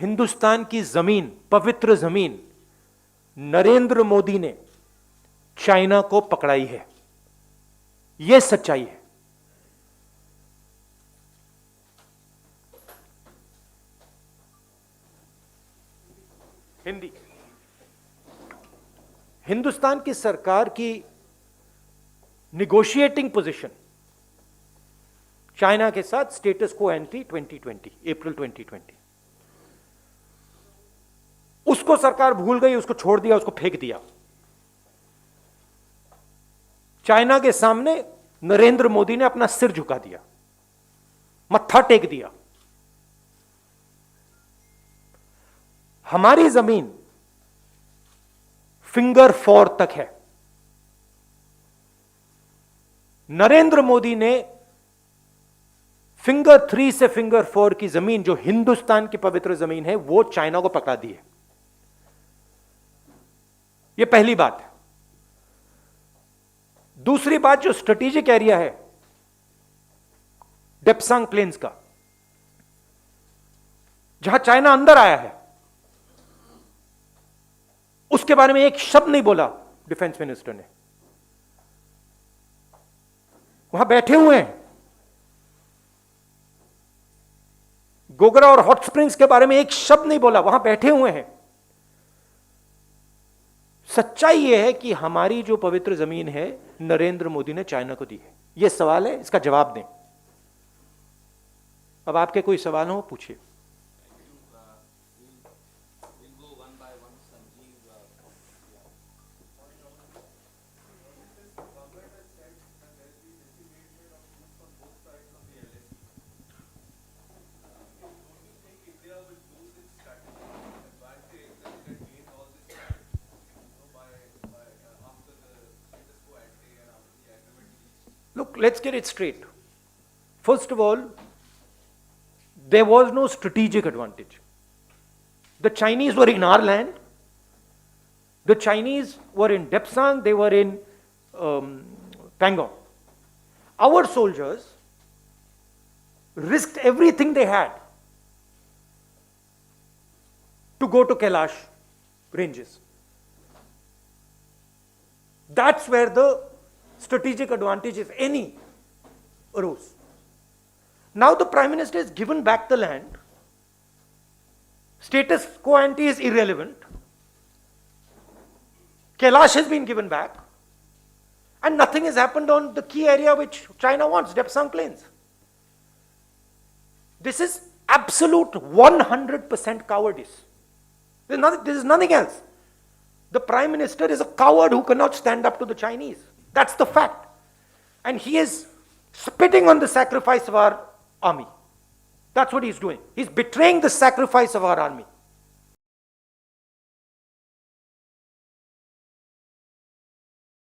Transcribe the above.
हिंदुस्तान की जमीन, पवित्र जमीन, नरेंद्र मोदी ने चाइना को पकड़ाई है। यह सच्चाई है। हिंदी, हिंदुस्तान की सरकार की निगोशिएटिंग पोजीशन चाइना के साथ स्टेटस को एंटी 2020, अप्रैल 2020, उसको सरकार भूल गई, उसको छोड़ दिया, उसको फेंक दिया। चाइना के सामने नरेंद्र मोदी ने अपना सिर झुका दिया, मत्था टेक दिया। हमारी जमीन फिंगर 4 तक है। नरेंद्र मोदी ने फिंगर 3 से फिंगर 4 की जमीन, जो हिंदुस्तान की पवित्र जमीन है, वो चाइना को पकड़ा दी है। यह पहली बात है। दूसरी बात, जो स्ट्रेटेजिक एरिया है डेप्सांग प्लेन्स का, जहां चाइना अंदर आया है, उसके बारे में एक शब्द नहीं बोला डिफेंस मिनिस्टर ने। वहां बैठे हुए हैं। गोगरा और हॉट स्प्रिंग्स के बारे में एक शब्द नहीं बोला, वहां बैठे हुए हैं। सच्चाई यह है कि हमारी जो पवित्र जमीन है नरेंद्र मोदी ने चाइना को दी है। यह सवाल है, इसका जवाब दें। अब आपके कोई सवाल हो पूछिए। Look, let's get it straight. First of all, there was no strategic advantage. The Chinese were in our land. The Chinese were in Depsang, they were in Pangong. Our soldiers risked everything they had to go to Kailash ranges. That's where the strategic advantage, if any, arose. Now the Prime Minister has given back the land. Status quo ante is irrelevant. Kailash has been given back. And nothing has happened on the key area which China wants, Depsang Plains. This is absolute 100% cowardice. This is nothing else. The Prime Minister is a coward who cannot stand up to the Chinese. That's the fact. And he is spitting on the sacrifice of our army. That's what he's doing. He's betraying the sacrifice of our army.